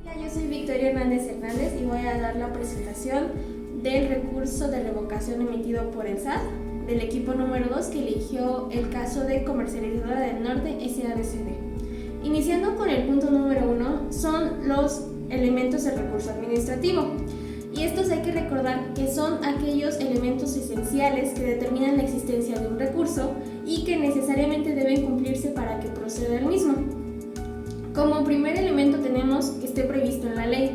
Hola, yo soy Victoria Hernández y voy a dar la presentación del recurso de revocación emitido por el SAT del equipo número 2 que eligió el caso de Comercializadora del Norte SADCB. Iniciando con el punto número 1, son los elementos del recurso administrativo. Y estos hay que recordar que son aquellos elementos esenciales que determinan la existencia de un recurso y que necesariamente deben cumplirse para que proceda el mismo. Como primer elemento tenemos que esté previsto en la ley.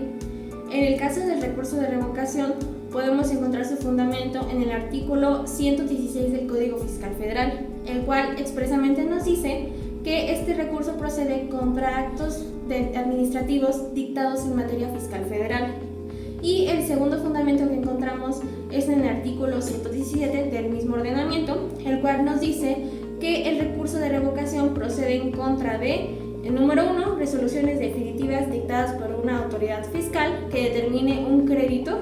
En el caso del recurso de revocación podemos encontrar su fundamento en el artículo 116 del Código Fiscal Federal, el cual expresamente nos dice que este recurso procede contra actos administrativos dictados en materia fiscal federal. Y el segundo fundamento que encontramos es en el artículo 117 del mismo ordenamiento, el cual nos dice que el recurso de revocación procede en contra de, el número 1, resoluciones definitivas dictadas por una autoridad fiscal que determine un crédito.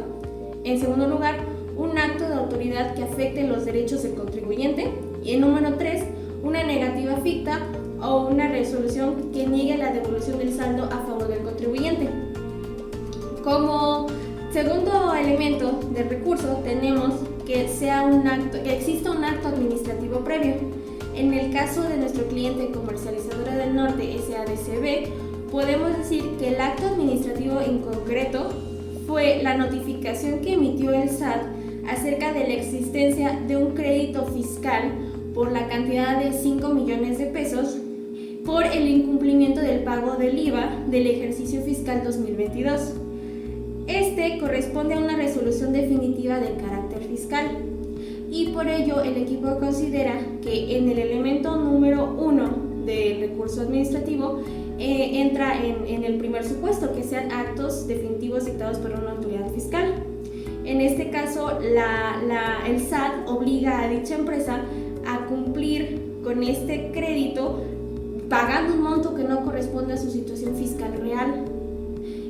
En segundo lugar, un acto de autoridad que afecte los derechos del contribuyente. Y el número 3, una negativa ficta o una resolución que niegue la devolución del saldo a favor del contribuyente. Como segundo elemento del recurso tenemos que exista un acto administrativo previo. En el caso de nuestro cliente Comercializadora del Norte SADCB, podemos decir que el acto administrativo en concreto fue la notificación que emitió el SAT acerca de la existencia de un crédito fiscal por la cantidad de 5 millones de pesos por el incumplimiento del pago del IVA del ejercicio fiscal 2022. Este corresponde a una resolución definitiva de carácter fiscal y por ello el equipo considera que en el elemento número 1 del recurso administrativo entra en el primer supuesto, que sean actos definitivos dictados por una autoridad fiscal. En este caso, el SAT obliga a dicha empresa a cumplir con este crédito pagando un monto que no corresponde a su situación fiscal real.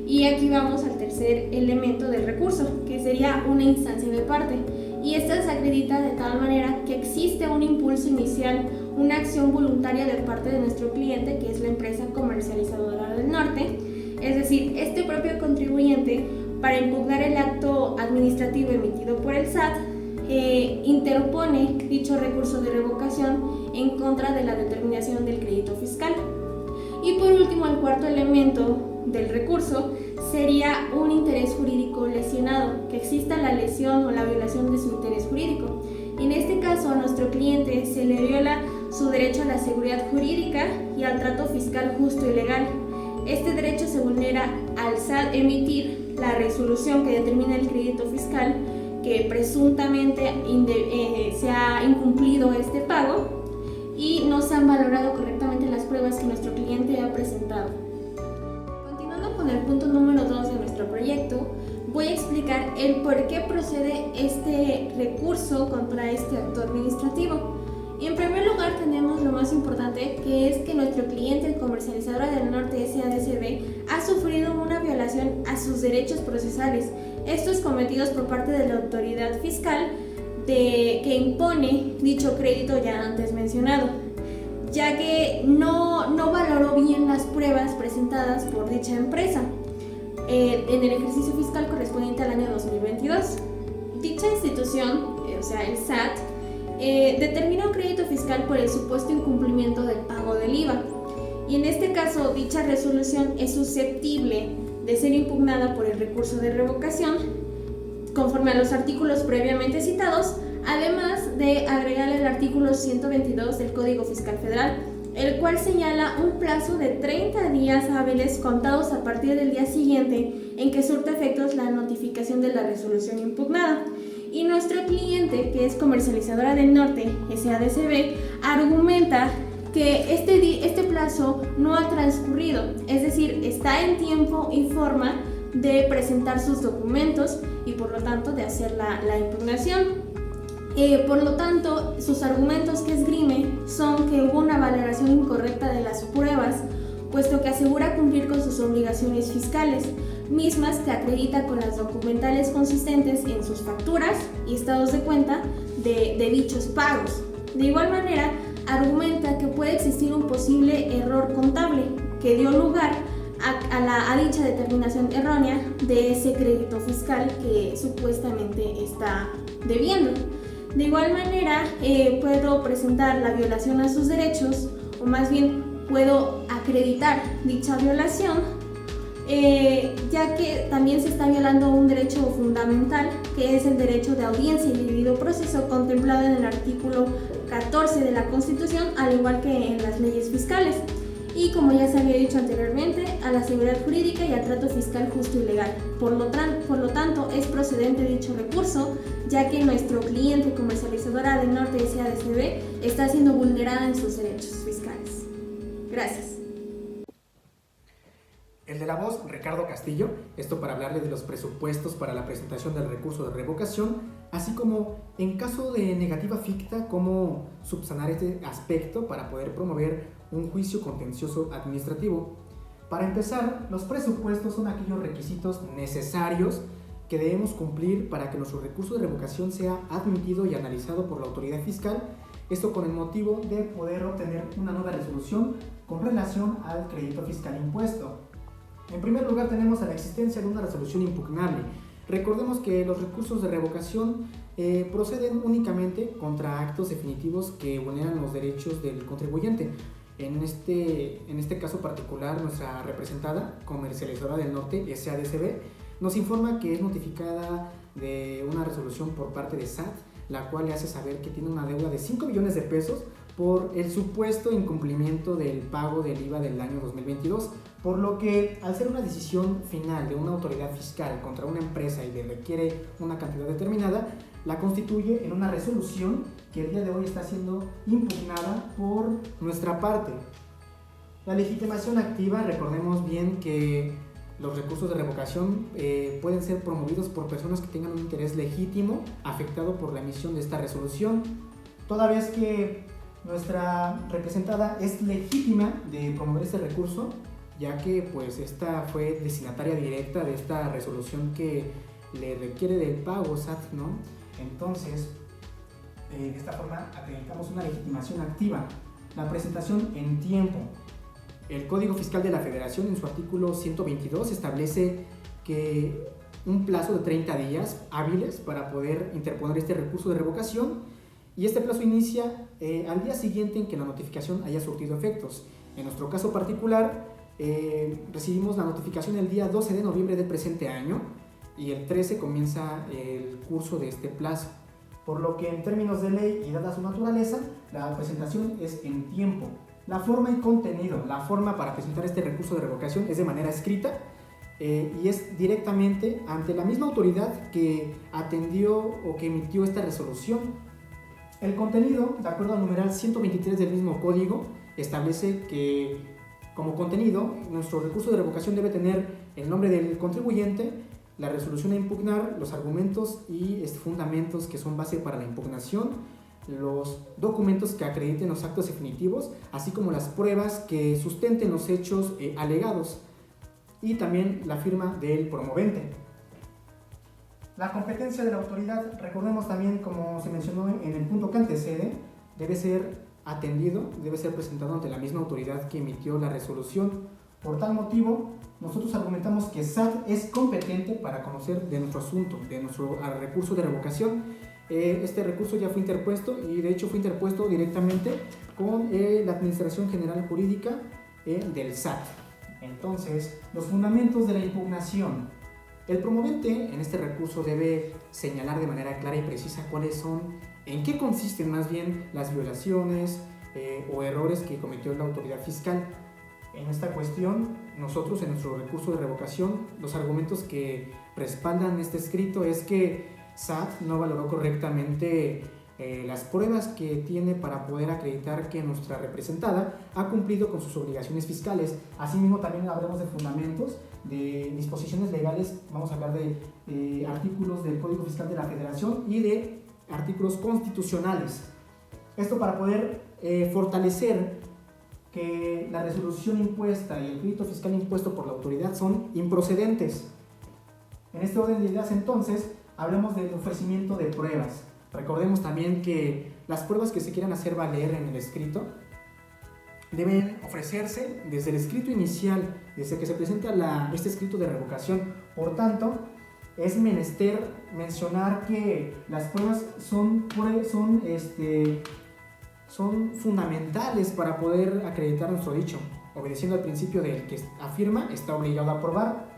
Y aquí vamos al tercer elemento del recurso, que sería una instancia de parte. Y esta se acredita de tal manera que existe un impulso inicial, una acción voluntaria de parte de nuestro cliente, que es la empresa Comercializadora del Norte. Es decir, este propio contribuyente, para impugnar el acto administrativo emitido por el SAT, interpone dicho recurso de revocación en contra de la determinación del crédito fiscal. Y por último, el cuarto elemento del recurso sería un interés jurídico lesionado, que exista la lesión o la violación de su interés jurídico. Y en este caso, a nuestro cliente se le viola su derecho a la seguridad jurídica y al trato fiscal justo y legal. Este derecho se vulnera al SAT emitir la resolución que determina el crédito fiscal, que presuntamente se ha incumplido este pago y no se han valorado correctamente las pruebas que nuestro cliente ha presentado. Continuando con el punto número 2 de nuestro proyecto, voy a explicar el por qué procede este recurso contra este acto administrativo. Y en primer lugar tenemos lo más importante, que es que nuestro cliente, Comercializadora del Norte SADCB, ha sufrido una violación a sus derechos procesales, estos cometidos por parte de la autoridad fiscal que impone dicho crédito ya antes mencionado, ya que no valoró bien las pruebas presentadas por dicha empresa en el ejercicio fiscal correspondiente al año 2022. Dicha institución, o sea el SAT, determina un crédito fiscal por el supuesto incumplimiento del pago del IVA, y en este caso dicha resolución es susceptible de ser impugnada por el recurso de revocación conforme a los artículos previamente citados, además de agregar el artículo 122 del Código Fiscal Federal, el cual señala un plazo de 30 días hábiles contados a partir del día siguiente en que surta efectos la notificación de la resolución impugnada. Y nuestro cliente, que es Comercializadora del Norte SADCB, argumenta que este plazo no ha transcurrido, es decir, está en tiempo y forma de presentar sus documentos y por lo tanto de hacer la impugnación. Por lo tanto, sus argumentos que esgrime son que hubo una valoración incorrecta de las pruebas, puesto que asegura cumplir con sus obligaciones fiscales, mismas que acredita con las documentales consistentes en sus facturas y estados de cuenta de dichos pagos. De igual manera, argumenta que puede existir un posible error contable que dio lugar a dicha determinación errónea de ese crédito fiscal que supuestamente está debiendo. De igual manera, puedo presentar la violación a sus derechos, o más bien puedo acreditar dicha violación, ya que también se está violando un derecho fundamental, que es el derecho de audiencia y debido proceso contemplado en el artículo 14 de la Constitución, al igual que en las leyes fiscales. Y como ya se había dicho anteriormente, a la seguridad jurídica y al trato fiscal justo y legal. Por lo tanto, es procedente dicho recurso, ya que nuestro cliente comercializadora del Norte SADCB está siendo vulnerada en sus derechos fiscales. Gracias. El de la voz, Ricardo Castillo, esto para hablarle de los presupuestos para la presentación del recurso de revocación, así como en caso de negativa ficta, cómo subsanar este aspecto para poder promover un juicio contencioso administrativo. Para empezar, los presupuestos son aquellos requisitos necesarios que debemos cumplir para que nuestro recurso de revocación sea admitido y analizado por la autoridad fiscal, esto con el motivo de poder obtener una nueva resolución con relación al crédito fiscal impuesto. En primer lugar, tenemos a la existencia de una resolución impugnable. Recordemos que los recursos de revocación proceden únicamente contra actos definitivos que vulneran los derechos del contribuyente. En este caso particular, nuestra representada, Comercializadora del Norte SADCB, nos informa que es notificada de una resolución por parte de SAT, la cual le hace saber que tiene una deuda de 5 millones de pesos por el supuesto incumplimiento del pago del IVA del año 2022, por lo que al ser una decisión final de una autoridad fiscal contra una empresa y le requiere una cantidad determinada, la constituye en una resolución que el día de hoy está siendo impugnada por nuestra parte. La legitimación activa, recordemos bien que los recursos de revocación pueden ser promovidos por personas que tengan un interés legítimo afectado por la emisión de esta resolución, toda vez que nuestra representada es legítima de promover este recurso, ya que pues esta fue destinataria directa de esta resolución que le requiere del pago SAT, ¿no? Entonces, de esta forma acreditamos una legitimación activa. La presentación en tiempo. El Código Fiscal de la Federación, en su artículo 122, establece que un plazo de 30 días hábiles para poder interponer este recurso de revocación, y este plazo inicia al día siguiente en que la notificación haya surtido efectos. En nuestro caso particular, recibimos la notificación el día 12 de noviembre del presente año y el 13 comienza el curso de este plazo, por lo que en términos de ley y dada su naturaleza, la presentación es en tiempo. La forma y contenido. La forma para presentar este recurso de revocación es de manera escrita y es directamente ante la misma autoridad que atendió o que emitió esta resolución. El contenido, de acuerdo al numeral 123 del mismo código, establece que como contenido nuestro recurso de revocación debe tener el nombre del contribuyente, la resolución a impugnar, los argumentos y fundamentos que son base para la impugnación, los documentos que acrediten los actos definitivos, así como las pruebas que sustenten los hechos alegados, y también la firma del promovente. La competencia de la autoridad, recordemos también, como se mencionó en el punto que antecede, debe ser atendido, debe ser presentado ante la misma autoridad que emitió la resolución. Por tal motivo, nosotros argumentamos que SAT es competente para conocer de nuestro asunto, de nuestro recurso de revocación. Este recurso ya fue interpuesto y de hecho fue interpuesto directamente con la Administración General Jurídica del SAT. Entonces, los fundamentos de la impugnación. El promovente en este recurso debe señalar de manera clara y precisa cuáles son, en qué consisten más bien las violaciones o errores que cometió la autoridad fiscal. En esta cuestión, nosotros en nuestro recurso de revocación, los argumentos que respaldan este escrito es que SAT no valoró correctamente las pruebas que tiene para poder acreditar que nuestra representada ha cumplido con sus obligaciones fiscales. Asimismo, también hablamos de fundamentos, de disposiciones legales, vamos a hablar de artículos del Código Fiscal de la Federación y de artículos constitucionales. Esto para poder fortalecer que la resolución impuesta y el crédito fiscal impuesto por la autoridad son improcedentes. En este orden de ideas, entonces, hablamos del ofrecimiento de pruebas. Recordemos también que las pruebas que se quieran hacer valer en el escrito deben ofrecerse desde el escrito inicial, desde que se presenta este escrito de revocación. Por tanto, es menester mencionar que las pruebas son fundamentales para poder acreditar nuestro dicho, obedeciendo al principio del que afirma está obligado a probar.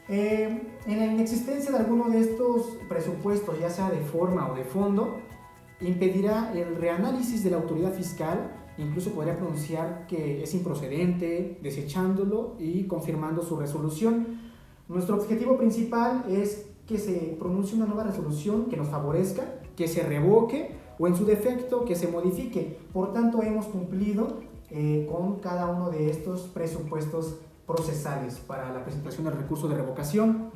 En la inexistencia de alguno de estos presupuestos, ya sea de forma o de fondo, impedirá el reanálisis de la autoridad fiscal, incluso podría pronunciar que es improcedente, desechándolo y confirmando su resolución. Nuestro objetivo principal es que se pronuncie una nueva resolución que nos favorezca, que se revoque o en su defecto que se modifique. Por tanto, hemos cumplido con cada uno de estos presupuestos procesales para la presentación del recurso de revocación.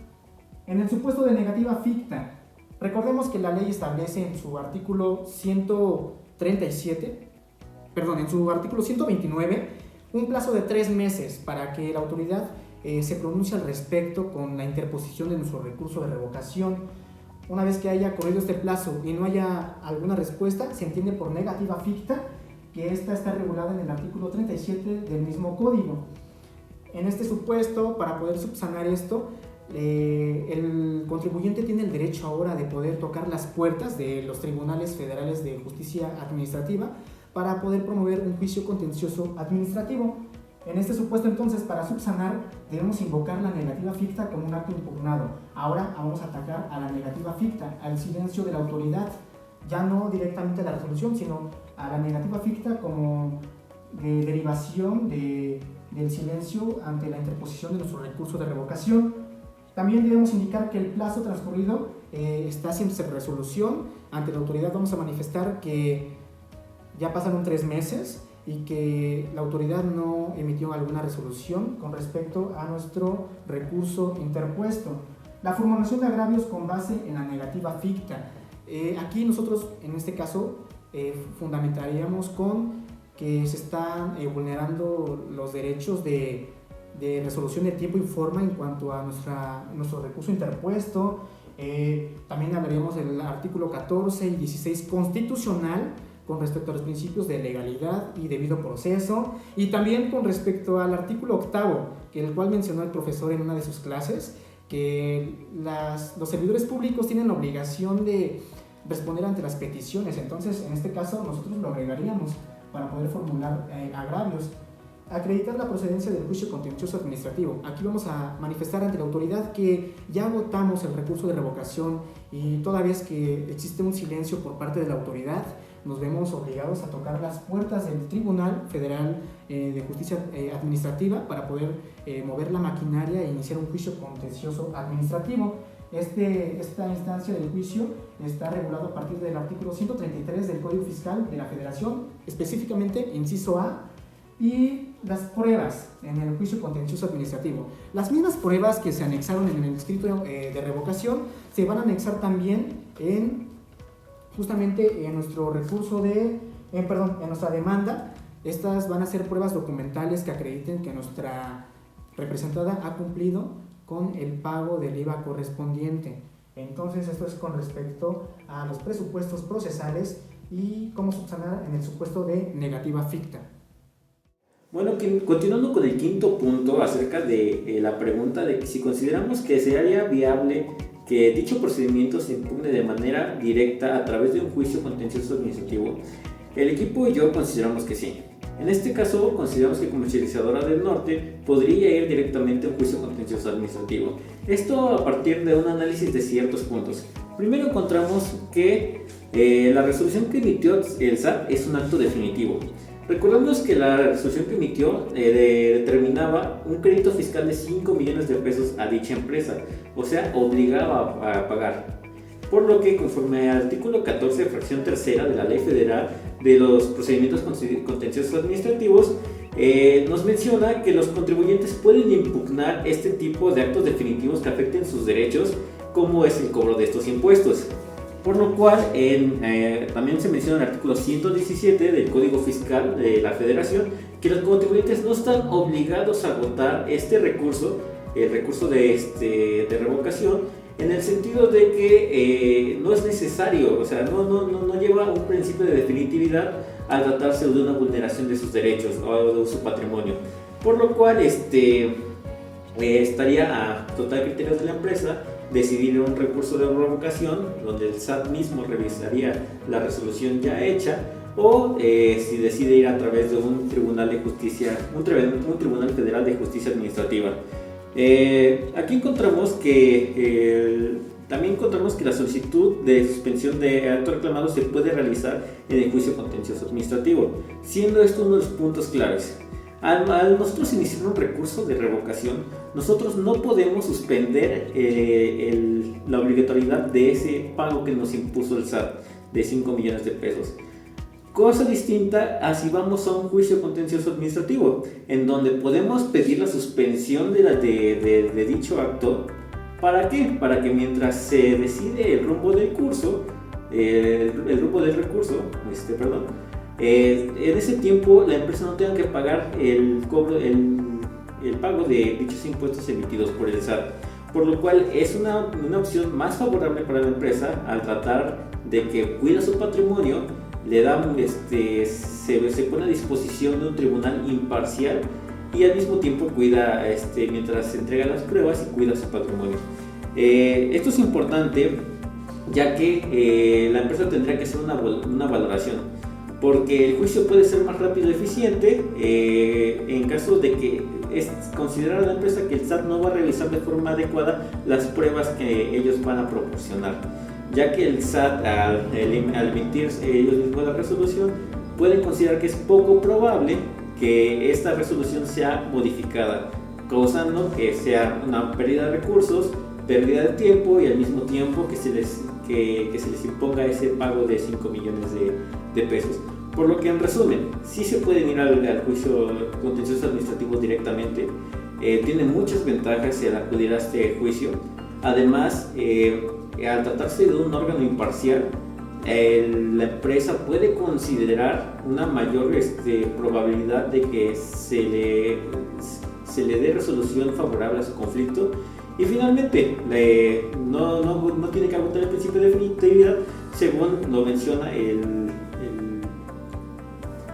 En el supuesto de negativa ficta, recordemos que la ley establece en su artículo 129, un plazo de 3 meses para que la autoridad se pronuncie al respecto con la interposición de nuestro recurso de revocación. Una vez que haya corrido este plazo y no haya alguna respuesta, se entiende por negativa ficta que esta está regulada en el artículo 37 del mismo código. En este supuesto, para poder subsanar esto, el contribuyente tiene el derecho ahora de poder tocar las puertas de los tribunales federales de justicia administrativa para poder promover un juicio contencioso administrativo. En este supuesto, entonces, para subsanar, debemos invocar la negativa ficta como un acto impugnado. Ahora vamos a atacar a la negativa ficta, al silencio de la autoridad, ya no directamente a la resolución, sino a la negativa ficta como derivación del silencio ante la interposición de nuestro recurso de revocación. También debemos indicar que el plazo transcurrido está sin resolución. Ante la autoridad vamos a manifestar que ya pasaron 3 meses y que la autoridad no emitió alguna resolución con respecto a nuestro recurso interpuesto. La formulación de agravios con base en la negativa ficta. Aquí nosotros, en este caso, fundamentaríamos con que se están vulnerando los derechos de resolución de tiempo y forma en cuanto a nuestro recurso interpuesto. También hablaríamos del artículo 14 y 16 constitucional con respecto a los principios de legalidad y debido proceso, y también con respecto al artículo 8, el cual mencionó el profesor en una de sus clases, que los servidores públicos tienen la obligación de responder ante las peticiones. Entonces, en este caso, nosotros lo agregaríamos para poder formular agravios. Acreditar la procedencia del juicio contencioso administrativo. Aquí vamos a manifestar ante la autoridad que ya agotamos el recurso de revocación y toda vez que existe un silencio por parte de la autoridad, nos vemos obligados a tocar las puertas del Tribunal Federal de Justicia Administrativa para poder mover la maquinaria e iniciar un juicio contencioso administrativo. Esta instancia del juicio está regulado a partir del artículo 133 del Código Fiscal de la Federación, específicamente inciso A, y las pruebas en el juicio contencioso administrativo. Las mismas pruebas que se anexaron en el escrito de revocación se van a anexar también justamente en nuestro recurso en nuestra demanda. Estas van a ser pruebas documentales que acrediten que nuestra representada ha cumplido con el pago del IVA correspondiente. Entonces, esto es con respecto a los presupuestos procesales y cómo subsanar en el supuesto de negativa ficta. Bueno, continuando con el quinto punto acerca de la pregunta de que si consideramos que sería viable que dicho procedimiento se impugne de manera directa a través de un juicio contencioso administrativo, el equipo y yo consideramos que sí. En este caso, consideramos que Comercializadora del Norte podría ir directamente a un juicio contencioso administrativo. Esto a partir de un análisis de ciertos puntos. Primero encontramos que la resolución que emitió el SAT es un acto definitivo. Recordemos que la resolución que emitió determinaba un crédito fiscal de 5 millones de pesos a dicha empresa, o sea, obligaba a pagar. Por lo que, conforme al artículo 14, fracción tercera de la Ley Federal de los Procedimientos Contenciosos Administrativos, nos menciona que los contribuyentes pueden impugnar este tipo de actos definitivos que afecten sus derechos, como es el cobro de estos impuestos. Por lo cual, también se menciona en el artículo 117 del Código Fiscal de la Federación que los contribuyentes no están obligados a agotar este recurso, el recurso de revocación, en el sentido de que no es necesario, o sea, no lleva un principio de definitividad al tratarse de una vulneración de sus derechos o de su patrimonio, por lo cual estaría a total criterio de la empresa decidir un recurso de revocación donde el SAT mismo revisaría la resolución ya hecha, o si decide ir a través de un tribunal de justicia, un tribunal federal de justicia administrativa. Aquí también encontramos que la solicitud de suspensión de acto reclamado se puede realizar en el juicio contencioso administrativo, siendo esto uno de los puntos claves. Al nosotros iniciar un recurso de revocación, nosotros no podemos suspender la obligatoriedad de ese pago que nos impuso el SAT de 5 millones de pesos. Cosa distinta a si vamos a un juicio contencioso administrativo, en donde podemos pedir la suspensión de dicho acto. ¿Para qué? Para que mientras se decide el rumbo del recurso, en ese tiempo la empresa no tenga que pagar el pago de dichos impuestos emitidos por el SAT, por lo cual es una opción más favorable para la empresa al tratar de que cuida su patrimonio, se pone a disposición de un tribunal imparcial y al mismo tiempo cuida mientras se entrega las pruebas y cuida su patrimonio. Esto es importante, ya que la empresa tendrá que hacer una valoración, porque el juicio puede ser más rápido y eficiente en caso de que considerar a la empresa que el SAT no va a realizar de forma adecuada las pruebas que ellos van a proporcionar, ya que el SAT al emitir ellos mismos la resolución pueden considerar que es poco probable que esta resolución sea modificada, causando que sea una pérdida de recursos, pérdida de tiempo y al mismo tiempo que se les imponga ese pago de 5 millones de pesos. Por lo que, en resumen, sí se pueden ir al juicio contencioso administrativo directamente. Tiene muchas ventajas el acudir a este juicio. Además, al tratarse de un órgano imparcial, la empresa puede considerar una mayor probabilidad de que se le dé resolución favorable a su conflicto. Y finalmente, no tiene que agotar el principio de definitividad, según lo menciona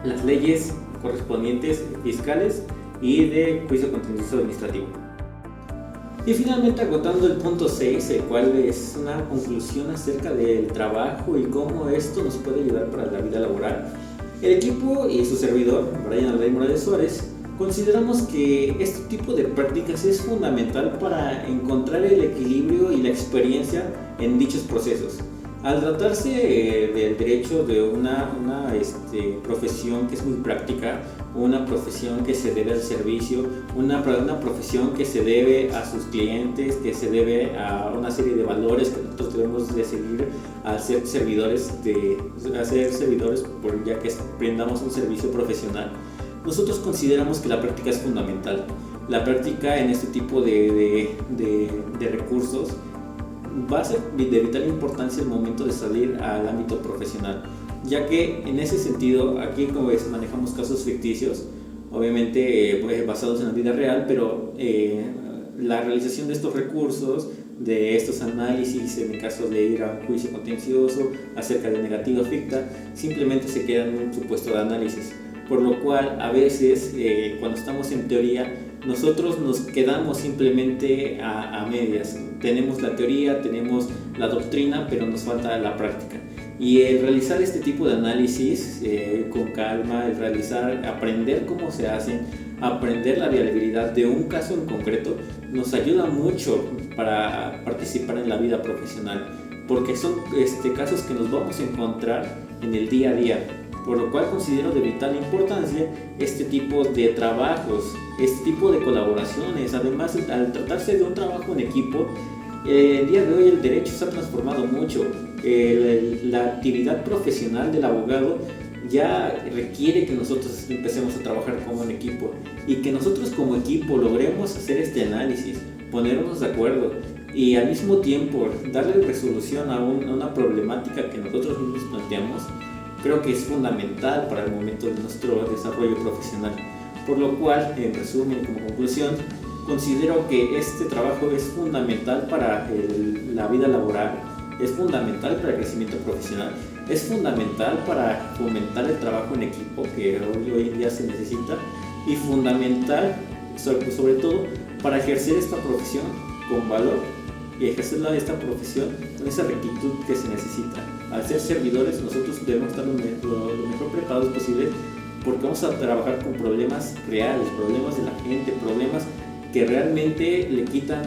las leyes correspondientes fiscales y de juicio contencioso administrativo. Y finalmente, agotando el punto 6, el cual es una conclusión acerca del trabajo y cómo esto nos puede ayudar para la vida laboral, el equipo y su servidor, Brian Alday Morales Suárez, consideramos que este tipo de prácticas es fundamental para encontrar el equilibrio y la experiencia en dichos procesos. Al tratarse del derecho de una profesión que es muy práctica, una profesión que se debe al servicio, una profesión que se debe a sus clientes, que se debe a una serie de valores que nosotros debemos de seguir al ser servidores, ya que brindamos un servicio profesional, nosotros consideramos que la práctica es fundamental. La práctica en este tipo de recursos va a ser de vital importancia el momento de salir al ámbito profesional, ya que en ese sentido aquí como ves manejamos casos ficticios, obviamente basados en la vida real, pero la realización de estos recursos, de estos análisis en el caso de ir a un juicio contencioso acerca de negativa ficta, simplemente se queda en un supuesto de análisis, por lo cual a veces cuando estamos en teoría nosotros nos quedamos simplemente a medias. Tenemos la teoría, tenemos la doctrina, pero nos falta la práctica. Y el realizar este tipo de análisis con calma, aprender cómo se hacen, aprender la viabilidad de un caso en concreto, nos ayuda mucho para participar en la vida profesional, porque son casos que nos vamos a encontrar en el día a día. Por lo cual considero de vital importancia este tipo de trabajos, este tipo de colaboraciones. Además, al tratarse de un trabajo en equipo, el día de hoy el derecho se ha transformado mucho. La actividad profesional del abogado ya requiere que nosotros empecemos a trabajar como un equipo y que nosotros como equipo logremos hacer este análisis, ponernos de acuerdo y al mismo tiempo darle resolución a una problemática que nosotros mismos planteamos. Creo que es fundamental para el momento de nuestro desarrollo profesional. Por lo cual, en resumen, como conclusión, considero que este trabajo es fundamental para la vida laboral, es fundamental para el crecimiento profesional, es fundamental para fomentar el trabajo en equipo que hoy en día se necesita, y fundamental sobre todo para ejercer esta profesión con valor y ejercer esta profesión con esa rectitud que se necesita. Al ser servidores, nosotros debemos estar lo mejor preparados posible, porque vamos a trabajar con problemas reales, problemas de la gente, problemas que realmente le quitan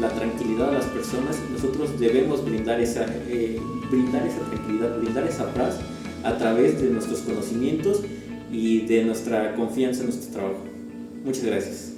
la tranquilidad a las personas. Nosotros debemos brindar esa tranquilidad, brindar esa paz a través de nuestros conocimientos y de nuestra confianza en nuestro trabajo. Muchas gracias.